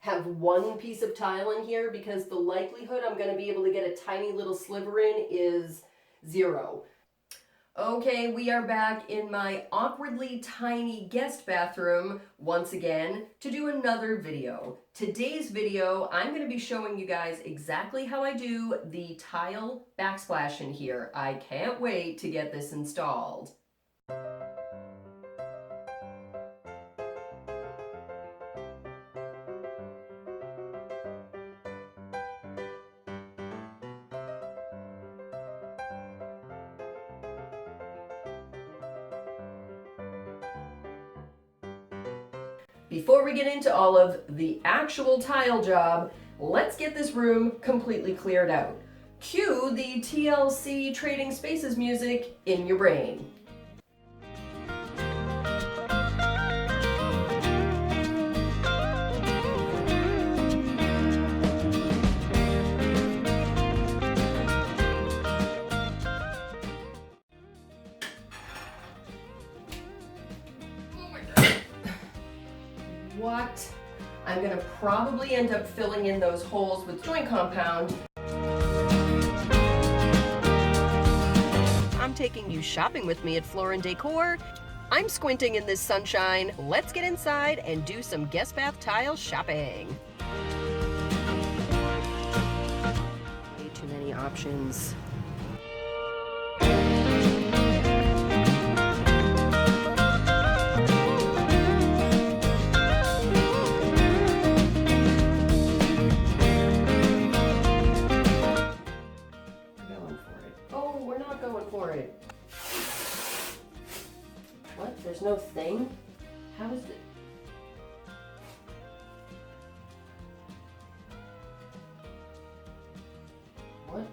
have one piece of tile in here because the likelihood I'm going to be able to get a tiny little sliver in is 0. Okay, we are back in my awkwardly tiny guest bathroom once again to do another video. Today's video, I'm going to be showing you guys exactly how I do the tile backsplash in here. I can't wait to get this installed. Before we get into all of the actual tile job, let's get this room completely cleared out. Cue the TLC Trading Spaces music in your brain. What? I'm gonna probably end up filling in those holes with joint compound. I'm taking you shopping with me at Floor & Decor. I'm squinting in this sunshine. Let's get inside and do some guest bath tile shopping. Way too many options. What? There's no thing? How is it? What?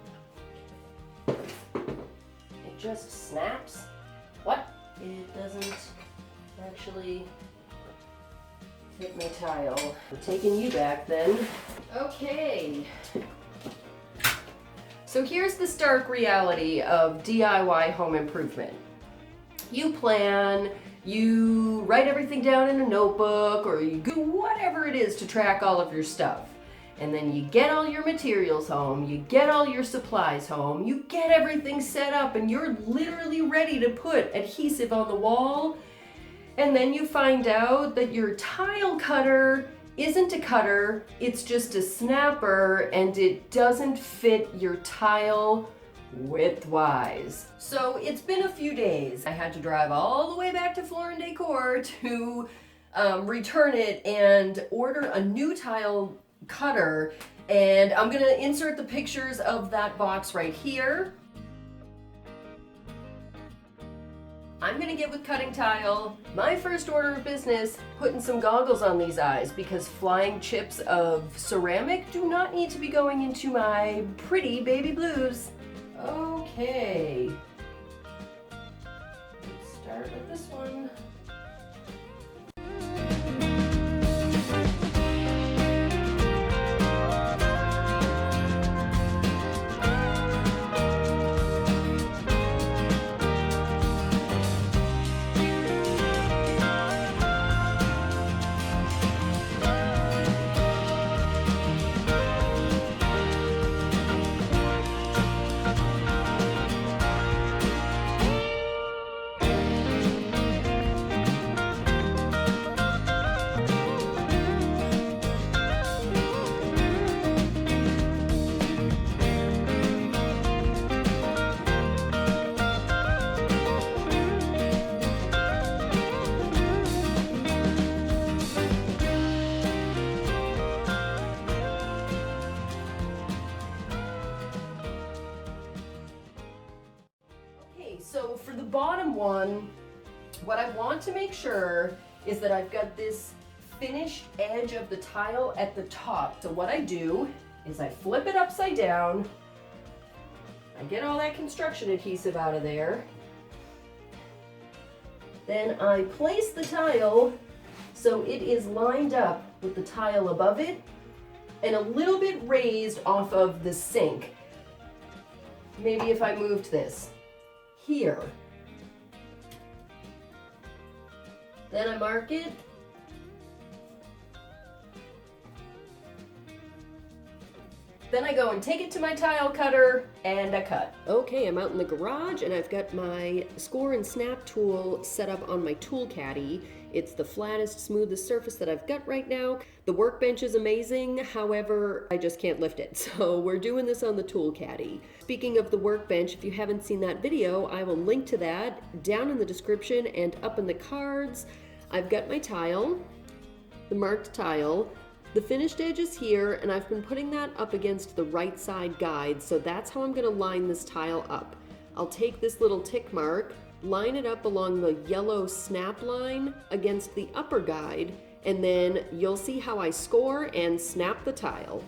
It just snaps? What? It doesn't actually fit my tile. I'm taking you back then. Okay. So here's the stark reality of DIY home improvement. You plan, you write everything down in a notebook, or you do whatever it is to track all of your stuff. And then you get all your materials home, you get all your supplies home, you get everything set up, and you're literally ready to put adhesive on the wall. And then you find out that your tile cutter isn't a cutter, it's just a snapper, and it doesn't fit your tile width-wise. So it's been a few days. I had to drive all the way back to Floor & Decor to return it and order a new tile cutter, and I'm gonna insert the pictures of that box right here. I'm gonna get with cutting tile. My first order of business, putting some goggles on these eyes because flying chips of ceramic do not need to be going into my pretty baby blues. Okay. Let's start with this one. So for the bottom one, what I want to make sure is that I've got this finished edge of the tile at the top. So what I do is I flip it upside down, I get all that construction adhesive out of there, then I place the tile so it is lined up with the tile above it and a little bit raised off of the sink. Maybe if I moved this here. Then I mark it. Then I go and take it to my tile cutter and I cut. Okay, I'm out in the garage and I've got my score and snap tool set up on my tool caddy. It's the flattest, smoothest surface that I've got right now. The workbench is amazing, however, I just can't lift it. So we're doing this on the tool caddy. Speaking of the workbench, if you haven't seen that video, I will link to that down in the description and up in the cards. I've got my tile, the marked tile. The finished edge is here, and I've been putting that up against the right side guide, so that's how I'm gonna line this tile up. I'll take this little tick mark, line it up along the yellow snap line against the upper guide, and then you'll see how I score and snap the tile.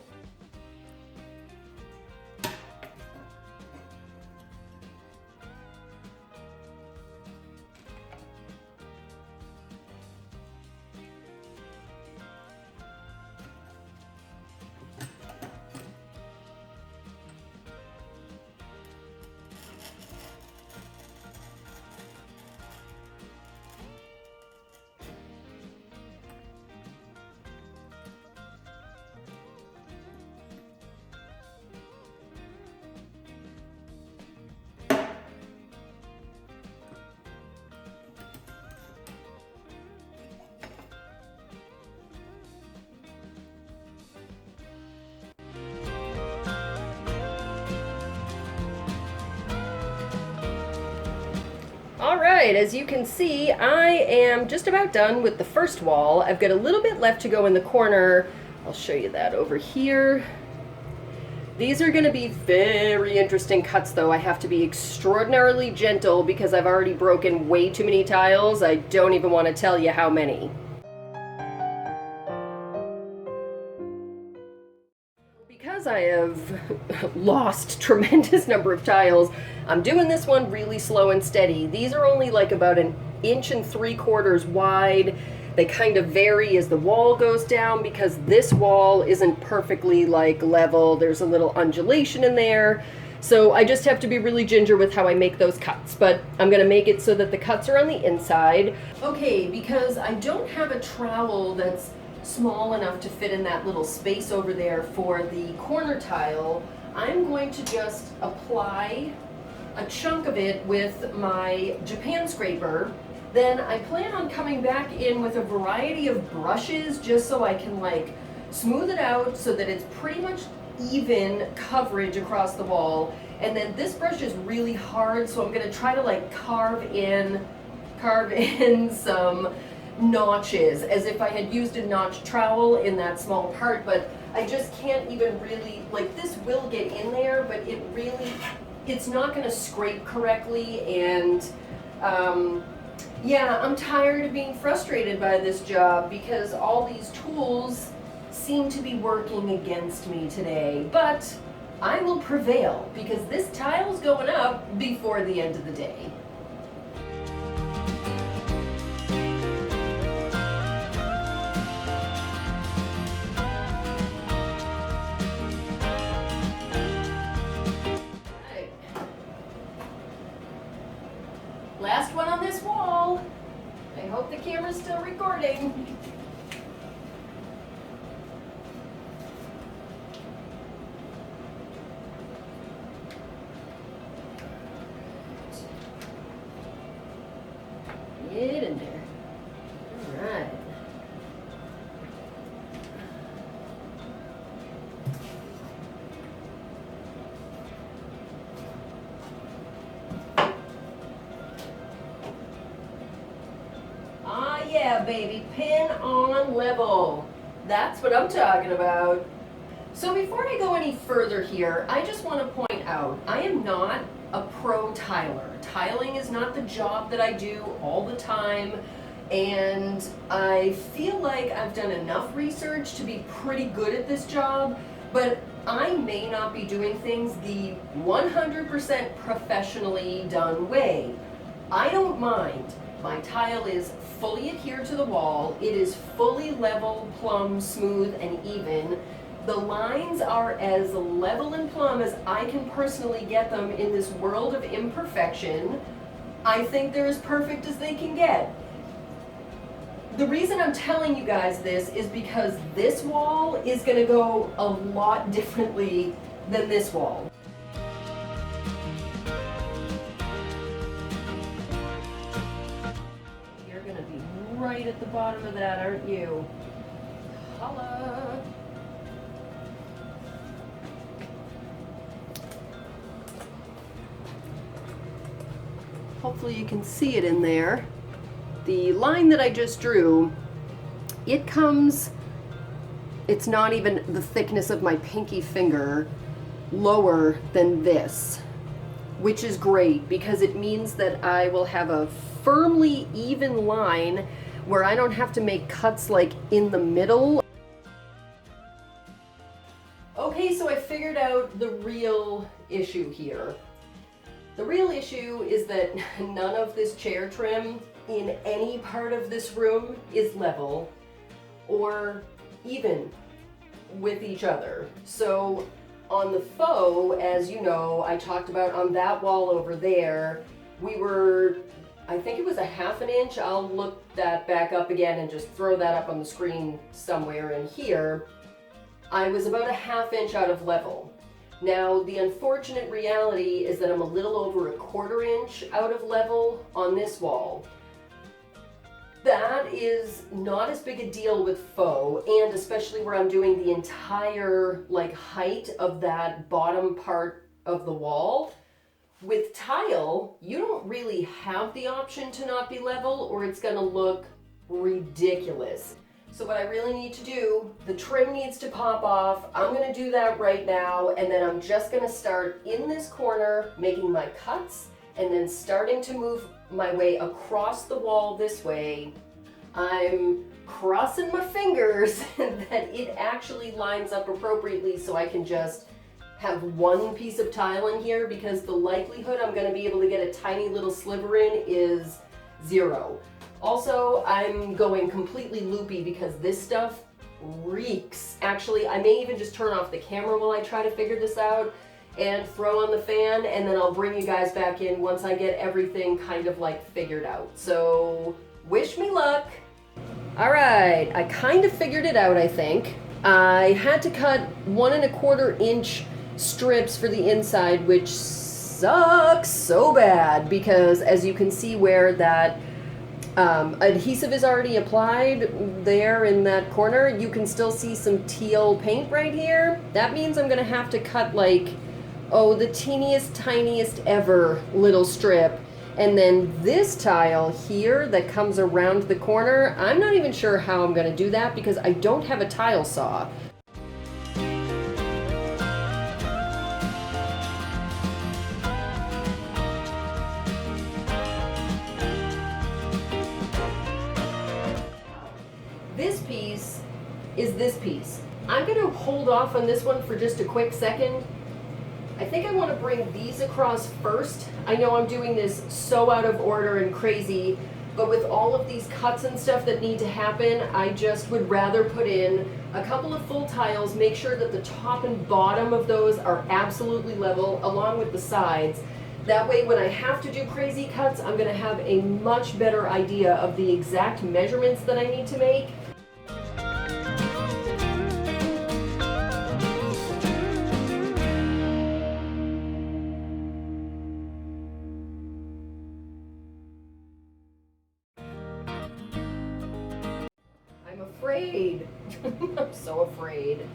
Alright, as you can see, I am just about done with the first wall. I've got a little bit left to go in the corner. I'll show you that over here. These are going to be very interesting cuts, though. I have to be extraordinarily gentle because I've already broken way too many tiles. I don't even want to tell you how many. Because I have lost tremendous number of tiles, I'm doing this one really slow and steady. These are only like about 1 3/4 inches wide. They kind of vary as the wall goes down because this wall isn't perfectly like level. There's a little undulation in there. So I just have to be really ginger with how I make those cuts, but I'm gonna make it so that the cuts are on the inside. Okay, because I don't have a trowel that's small enough to fit in that little space over there for the corner tile, I'm going to just apply a chunk of it with my Japan scraper. Then I plan on coming back in with a variety of brushes just so I can like smooth it out so that it's pretty much even coverage across the wall. And then this brush is really hard, so I'm gonna try to like carve in some notches as if I had used a notch trowel in that small part, but I just can't even really, like this will get in there, but it's not gonna scrape correctly. And yeah, I'm tired of being frustrated by this job because all these tools seem to be working against me today, but I will prevail because this tile's going up before the end of the day. Last one on this wall. I hope the camera's still recording. Get in there. All right. Yeah, baby, pin on level. That's what I'm talking about. So before I go any further here, I just want to point out, I am not a pro tiler. Tiling is not the job that I do all the time, and I feel like I've done enough research to be pretty good at this job, but I may not be doing things the 100% professionally done way. I don't mind. My tile is fully adhered to the wall. It is fully level, plumb, smooth, and even. The lines are as level and plumb as I can personally get them in this world of imperfection. I think they're as perfect as they can get. The reason I'm telling you guys this is because this wall is going to go a lot differently than this wall. You're going to be right at the bottom of that, aren't you? Holla! Hopefully you can see it in there. The line that I just drew, it's not even the thickness of my pinky finger lower than this, which is great because it means that I will have a firmly even line where I don't have to make cuts like in the middle. Okay, so I figured out the real issue here. The real issue is that none of this chair trim in any part of this room is level or even with each other. So on the faux, as you know, I talked about on that wall over there, we were, I think it was a ½ inch. I'll look that back up again and just throw that up on the screen somewhere in here. I was about a ½ inch out of level. Now, the unfortunate reality is that I'm a little over a ¼ inch out of level on this wall. That is not as big a deal with faux, and especially where I'm doing the entire height of that bottom part of the wall. With tile, you don't really have the option to not be level or it's gonna look ridiculous. So what I really need to do, the trim needs to pop off. I'm gonna do that right now, and then I'm just gonna start in this corner, making my cuts, and then starting to move my way across the wall this way. I'm crossing my fingers that it actually lines up appropriately so I can just have one piece of tile in here, because the likelihood I'm gonna be able to get a tiny little sliver in is 0. Also, I'm going completely loopy because this stuff reeks. Actually, I may even just turn off the camera while I try to figure this out and throw on the fan, and then I'll bring you guys back in once I get everything kind of figured out. So, wish me luck. All right, I kind of figured it out, I think. I had to cut 1¼ inch strips for the inside, which sucks so bad because as you can see where that adhesive is already applied there in that corner, you can still see some teal paint right here. That means I'm gonna have to cut the teeniest, tiniest ever little strip. And then this tile here that comes around the corner, I'm not even sure how I'm gonna do that because I don't have a tile saw. This piece is this piece. I'm gonna hold off on this one for just a quick second. I think I want to bring these across first. I know I'm doing this so out of order and crazy, but with all of these cuts and stuff that need to happen, I just would rather put in a couple of full tiles, make sure that the top and bottom of those are absolutely level, along with the sides. That way, when I have to do crazy cuts, I'm gonna have a much better idea of the exact measurements that I need to make. I'm afraid. I'm so afraid.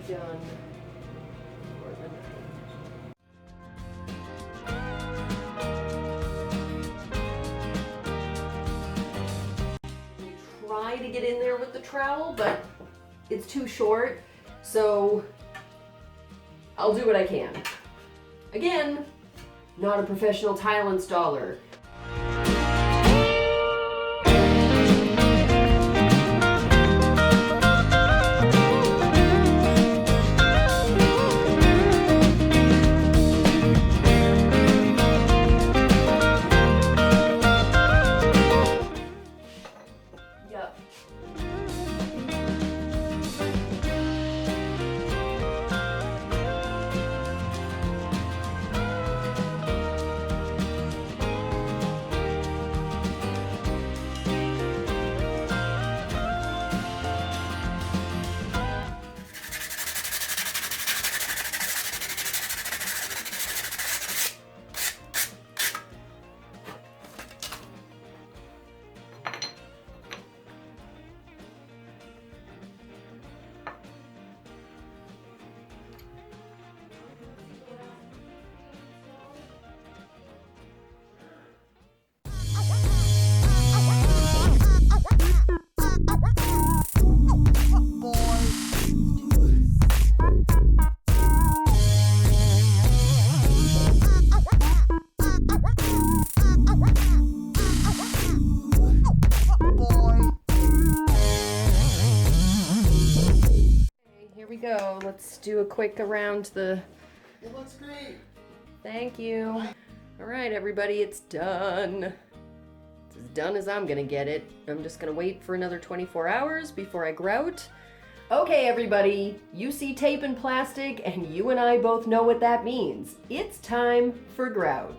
Done for the night. Try to get in there with the trowel, but it's too short, so I'll do what I can. Again, not a professional tile installer. let's do a quick around the... It looks great. Thank you. All right, everybody, it's done. It's as done as I'm gonna get it. I'm just gonna wait for another 24 hours before I grout. Okay, everybody, you see tape and plastic, and you and I both know what that means. It's time for grout.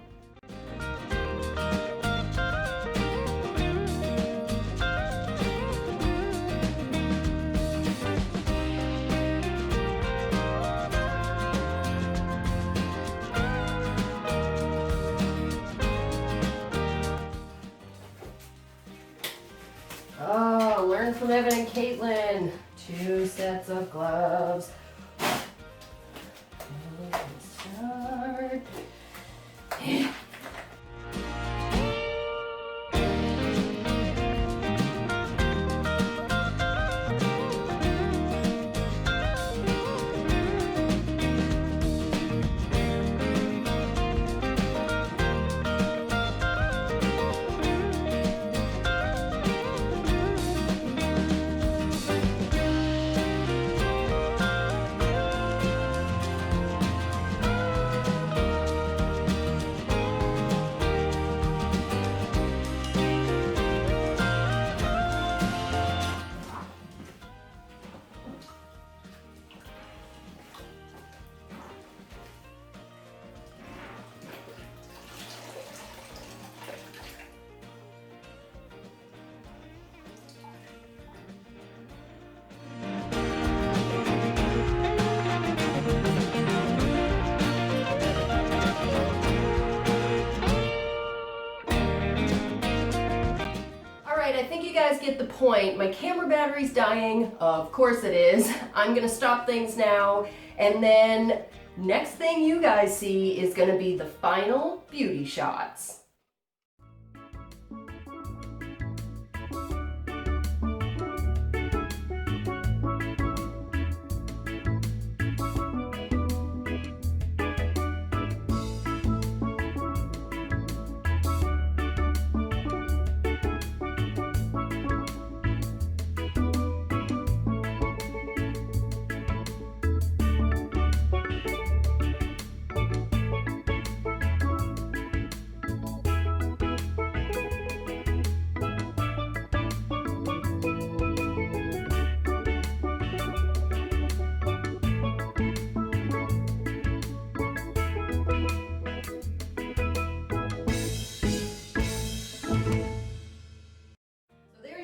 Oh, learn from Evan and Caitlin. 2 sets of gloves. Start. I think you guys get the point. My camera battery's dying. Of course it is. I'm gonna stop things now, and then next thing you guys see is gonna be the final beauty shots.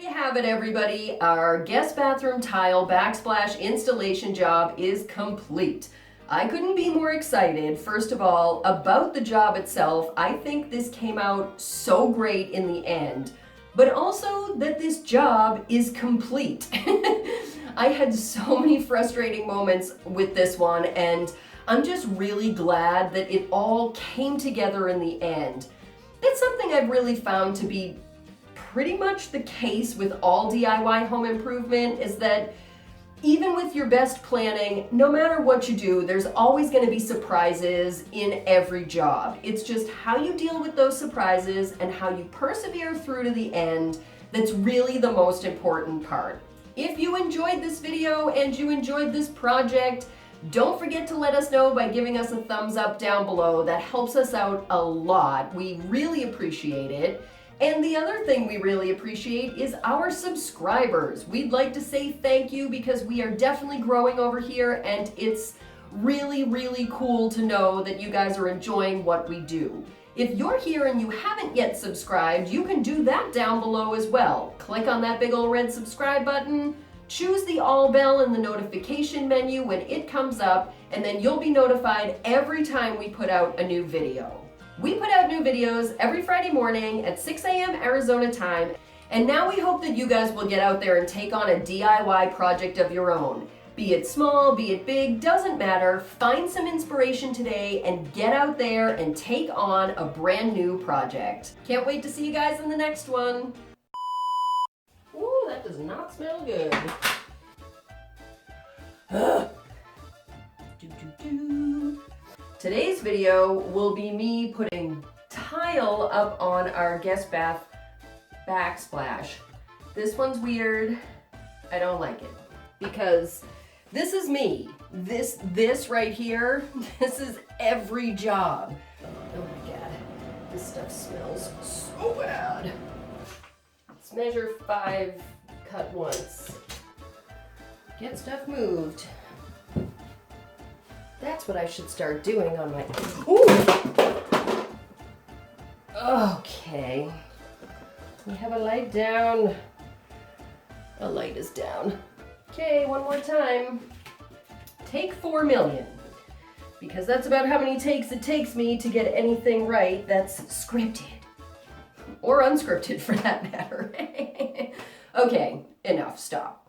Have it, everybody. Our guest bathroom tile backsplash installation job is complete. I couldn't be more excited, first of all, about the job itself. I think this came out so great in the end, but also that this job is complete. I had so many frustrating moments with this one, and I'm just really glad that it all came together in the end. It's something I've really found to be pretty much the case with all DIY home improvement, is that even with your best planning, no matter what you do, there's always going to be surprises in every job. It's just how you deal with those surprises and how you persevere through to the end that's really the most important part. If you enjoyed this video and you enjoyed this project, don't forget to let us know by giving us a thumbs up down below. That helps us out a lot. We really appreciate it. And the other thing we really appreciate is our subscribers. We'd like to say thank you because we are definitely growing over here, and it's really, really cool to know that you guys are enjoying what we do. If you're here and you haven't yet subscribed, you can do that down below as well. Click on that big old red subscribe button, choose the all bell in the notification menu when it comes up, and then you'll be notified every time we put out a new video. We put out new videos every Friday morning at 6 a.m. Arizona time, and now we hope that you guys will get out there and take on a DIY project of your own. Be it small, be it big, doesn't matter. Find some inspiration today and get out there and take on a brand new project. Can't wait to see you guys in the next one. Ooh, that does not smell good. Today's video will be me putting tile up on our guest bath backsplash. This one's weird. I don't like it because This is me. This right here, this is every job. Oh my God, this stuff smells so bad. Let's measure 5, cut once. Get stuff moved. That's what I should start doing on my, ooh! Okay. We have a light down. A light is down. Okay, one more time. Take 4 million. Because that's about how many takes it takes me to get anything right that's scripted. Or unscripted for that matter. Okay, enough, stop.